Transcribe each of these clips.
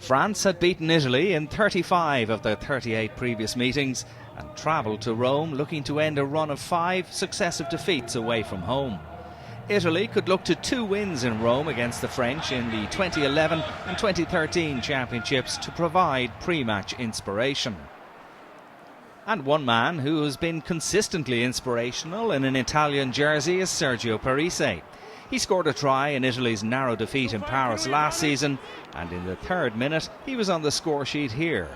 France had beaten Italy in 35 of their 38 previous meetings and travelled to Rome looking to end a run of 5 successive defeats away from home. Italy could look to 2 wins in Rome against the French in the 2011 and 2013 championships to provide pre-match inspiration. And one man who has been consistently inspirational in an Italian jersey is Sergio Parisse. He scored a try in Italy's narrow defeat in Paris last season, and in the 3rd minute he was on the score sheet here.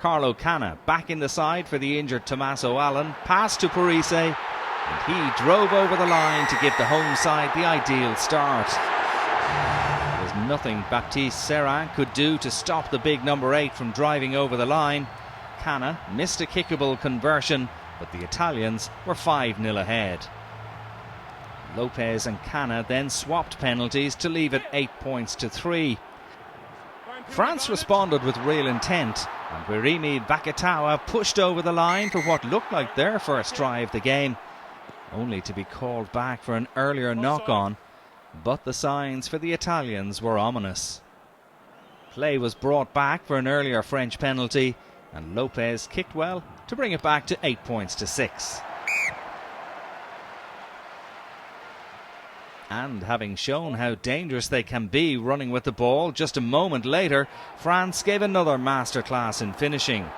Canna back in the side for the injured Tommaso passed to Parisse, and he drove over the line to give the home side the ideal start. There was nothing Baptiste Serin could do to stop the big number 8 from driving over the line. Canna missed a kickable conversion, but the Italians were 5-0 ahead. Lopez and Canna then swapped penalties to leave it 8 points to 3. France responded with real intent, and Vakatawa pushed over the line for what looked like their first try of the game, only to be called back for an earlier knock-on, but the signs for the Italians were ominous. Play was brought back for an earlier French penalty, and Lopez kicked well to bring it back to 8 points to 6. And having shown how dangerous they can be running with the ball, just a moment later, France gave another masterclass in finishing,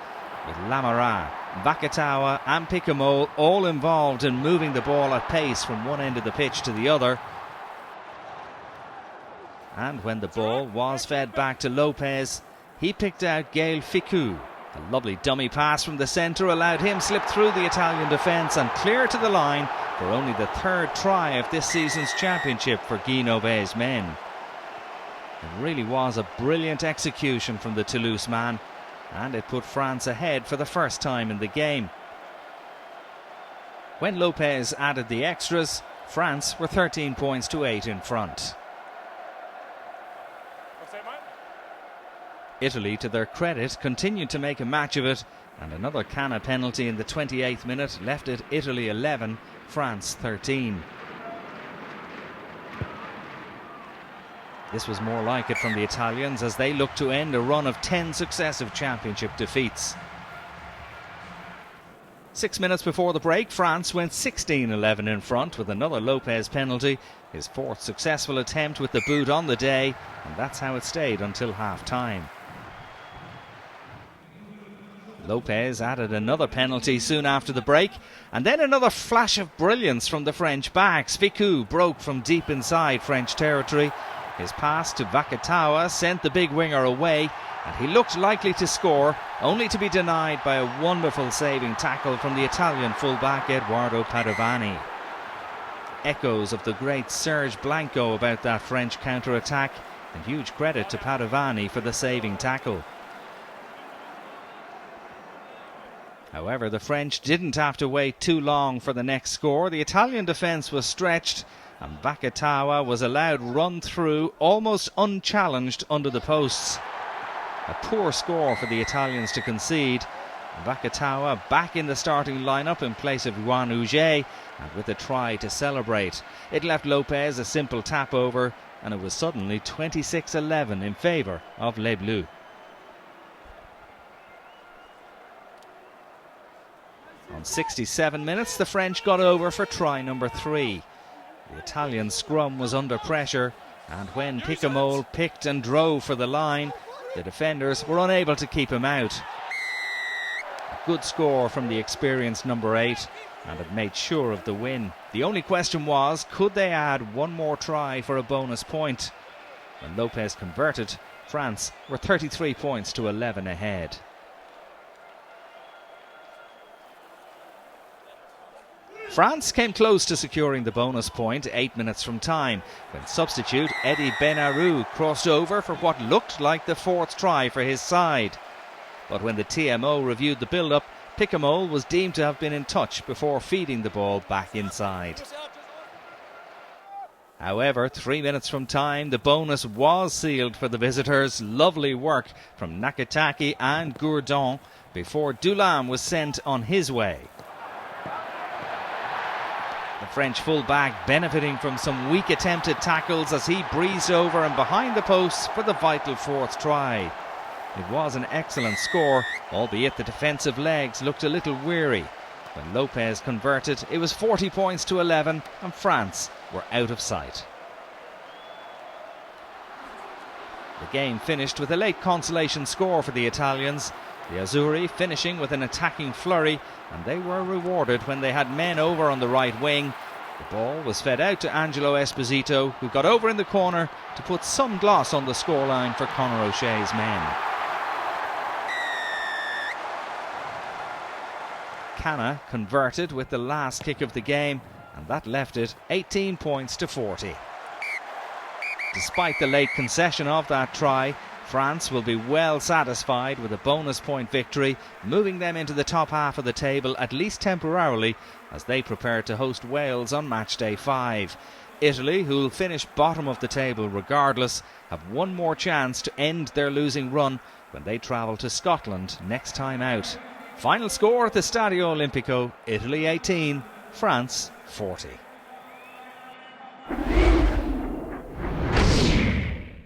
with Lamara, Vakatawa and Fickou all involved in moving the ball at pace from one end of the pitch to the other. And when the ball was fed back to Lopez, he picked out Fickou. A lovely dummy pass from the centre allowed him slip through the Italian defence and clear to the line for only the 3rd try of this season's championship for Guy Novet's men. It really was a brilliant execution from the Toulouse man, and it put France ahead for the first time in the game. When Lopez added the extras, France were 13 points to 8 in front. Italy, to their credit, continued to make a match of it, and another Canna penalty in the 28th minute left it Italy 11, France 13. This was more like it from the Italians as they looked to end a run of 10 successive championship defeats. 6 minutes before the break, France went 16-11 in front with another Lopez penalty, his 4th successful attempt with the boot on the day, and that's how it stayed until half-time. Lopez added another penalty soon after the break, and then another flash of brilliance from the French backs. Fickou broke from deep inside French territory. His pass to Vakatawa sent the big winger away, and he looked likely to score, only to be denied by a wonderful saving tackle from the Italian fullback Edoardo Padovani. Echoes of the great Serge Blanco about that French counter-attack, and huge credit to Padovani for the saving tackle. However, the French didn't have to wait too long for the next score. The Italian defence was stretched, and Vakatawa was allowed run through almost unchallenged under the posts. A poor score for the Italians to concede. Vakatawa back in the starting lineup in place of Juan Uge, and with a try to celebrate. It left Lopez a simple tap over, and it was suddenly 26-11 in favour of Les Bleus. On 67 minutes, the French got over for try number 3. The Italian scrum was under pressure, and when Fickou picked and drove for the line, the defenders were unable to keep him out. A good score from the experienced number 8, and it made sure of the win. The only question was, could they add one more try for a bonus point? When Lopez converted, France were 33 points to 11 ahead. France came close to securing the bonus point 8 minutes from time, when substitute Eddie Benarou crossed over for what looked like the 4th try for his side. But when the TMO reviewed the build-up, Fickou was deemed to have been in touch before feeding the ball back inside. However, 3 minutes from time, the bonus was sealed for the visitors. Lovely work from Nakataki and Gourdon before Doulam was sent on his way. The French full-back benefiting from some weak attempted tackles as he breezed over and behind the posts for the vital 4th try. It was an excellent score, albeit the defensive legs looked a little weary. When Lopez converted, it was 40 points to 11 and France were out of sight. The game finished with a late consolation score for the Italians. The Azzurri finishing with an attacking flurry, and they were rewarded when they had men over on the right wing. The ball was fed out to Angelo Esposito, who got over in the corner to put some gloss on the scoreline for Conor O'Shea's men. Canna converted with the last kick of the game, and that left it 18 points to 40. Despite the late concession of that try, France will be well satisfied with a bonus point victory, moving them into the top half of the table at least temporarily as they prepare to host Wales on match day 5. Italy, who will finish bottom of the table regardless, have one more chance to end their losing run when they travel to Scotland next time out. Final score at the Stadio Olimpico: Italy 18, France 40.